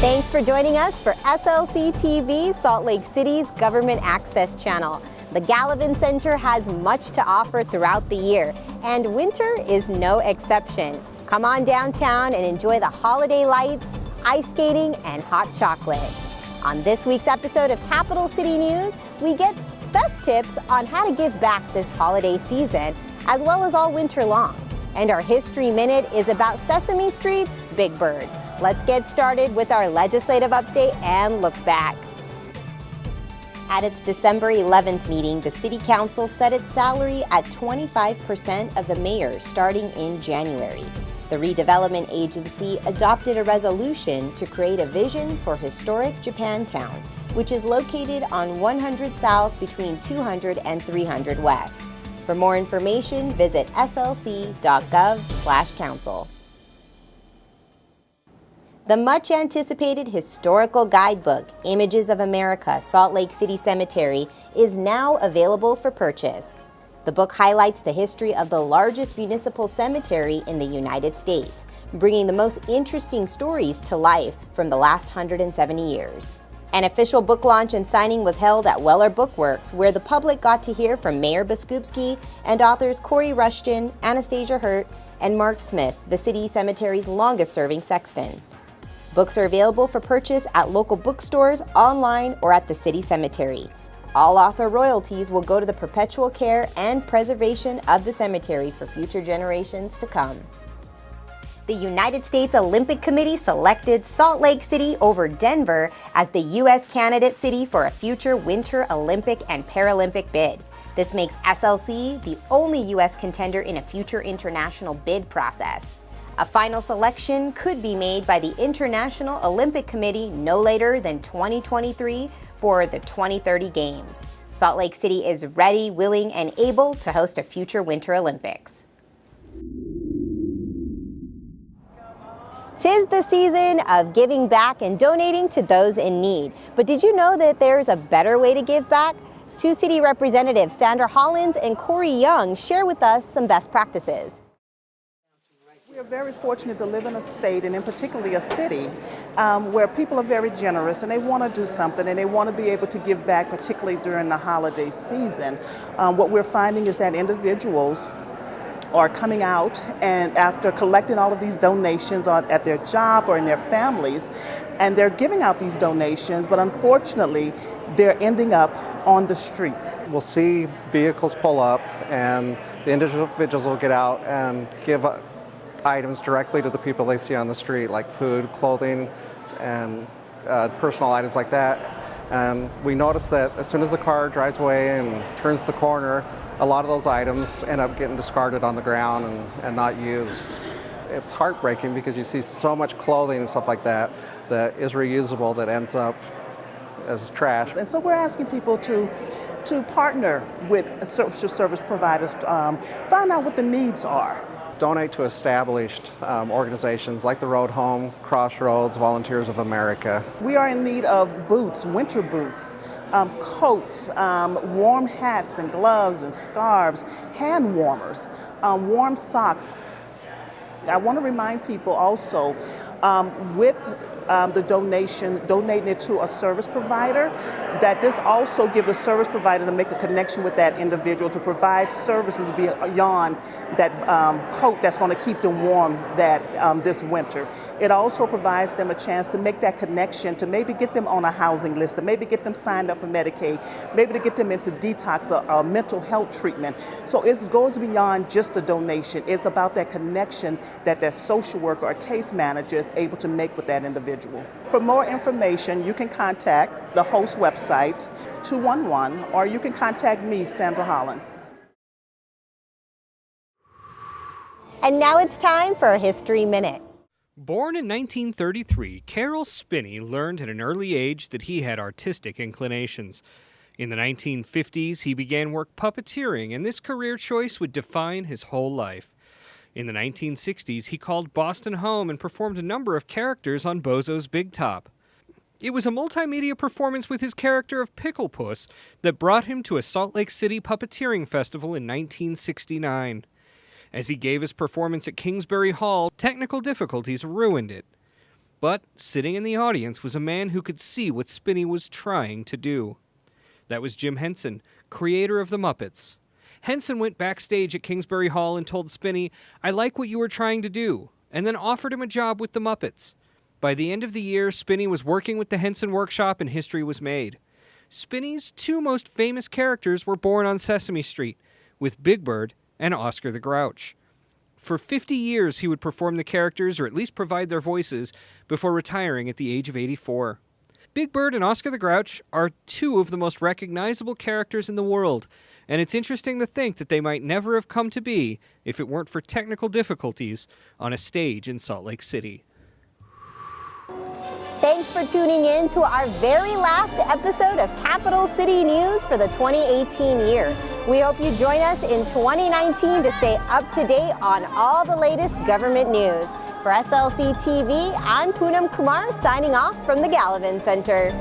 Thanks for joining us for SLCtv, Salt Lake City's government access channel. The Gallivan Center has much to offer throughout the year, and winter is no exception. Come on downtown and enjoy the holiday lights, ice skating, and hot chocolate. On this week's episode of Capital City News, we get best tips on how to give back this holiday season, as well as all winter long. And our History Minute is about Sesame Street's Big Bird. Let's get started with our legislative update and look back. At its December 11th meeting, the City Council set its salary at 25% of the mayor starting in January. The Redevelopment Agency adopted a resolution to create a vision for historic Japantown, which is located on 100 South between 200 and 300 West. For more information, visit slc.gov/council. The much-anticipated historical guidebook, Images of America, Salt Lake City Cemetery, is now available for purchase. The book highlights the history of the largest municipal cemetery in the United States, bringing the most interesting stories to life from the last 170 years. An official book launch and signing was held at Weller Bookworks, where the public got to hear from Mayor Biskupski and authors Corey Rushton, Anastasia Hurt, and Mark Smith, the city cemetery's longest-serving sexton. Books are available for purchase at local bookstores, online, or at the city cemetery. All author royalties will go to the perpetual care and preservation of the cemetery for future generations to come. The United States Olympic Committee selected Salt Lake City over Denver as the U.S. candidate city for a future Winter Olympic and Paralympic bid. This makes SLC the only U.S. contender in a future international bid process. A final selection could be made by the International Olympic Committee no later than 2023 for the 2030 Games. Salt Lake City is ready, willing, and able to host a future Winter Olympics. 'Tis the season of giving back and donating to those in need. But did you know that there's a better way to give back? Two city representatives, Sandra Hollins and Corey Young, share with us some best practices. We are very fortunate to live in a state, and in particularly a city, where people are very generous and they want to do something and they want to be able to give back, particularly during the holiday season. What we're finding is that individuals are coming out and after collecting all of these donations at their job or in their families, and they're giving out these donations, but unfortunately they're ending up on the streets. We'll see vehicles pull up and the individuals will get out and give items directly to the people they see on the street, like food, clothing, and personal items like that. And we notice that as soon as the car drives away and turns the corner, a lot of those items end up getting discarded on the ground and not used. It's heartbreaking because you see so much clothing and stuff like that that is reusable that ends up as trash. And so we're asking people to partner with social service providers, find out what the needs are. Donate to established organizations like the Road Home, Crossroads, Volunteers of America. We are in need of boots, winter boots, coats, warm hats and gloves and scarves, hand warmers, warm socks. I want to remind people also with the donating it to a service provider, that this also gives the service provider to make a connection with that individual to provide services beyond that coat that's going to keep them warm this winter. It also provides them a chance to make that connection, to maybe get them on a housing list, to maybe get them signed up for Medicaid, maybe to get them into detox or mental health treatment. So it goes beyond just the donation. It's about that connection that social worker or case manager is able to make with that individual. For more information, you can contact the host website, 211, or you can contact me, Sandra Hollins. And now it's time for a History Minute. Born in 1933, Carroll Spinney learned at an early age that he had artistic inclinations. In the 1950s, he began work puppeteering, and this career choice would define his whole life. In the 1960s, he called Boston home and performed a number of characters on Bozo's Big Top. It was a multimedia performance with his character of Pickle Puss that brought him to a Salt Lake City puppeteering festival in 1969. As he gave his performance at Kingsbury Hall, technical difficulties ruined it. But sitting in the audience was a man who could see what Spinney was trying to do. That was Jim Henson, creator of the Muppets. Henson went backstage at Kingsbury Hall and told Spinney, "I like what you were trying to do," and then offered him a job with the Muppets. By the end of the year, Spinney was working with the Henson Workshop and history was made. Spinney's two most famous characters were born on Sesame Street, with Big Bird and Oscar the Grouch. For 50 years, he would perform the characters or at least provide their voices before retiring at the age of 84. Big Bird and Oscar the Grouch are two of the most recognizable characters in the world, and it's interesting to think that they might never have come to be if it weren't for technical difficulties on a stage in Salt Lake City. Thanks for tuning in to our very last episode of Capital City News for the 2018 year. We hope you join us in 2019 to stay up to date on all the latest government news. For SLCtv, I'm Poonam Kumar signing off from the Gallivan Center.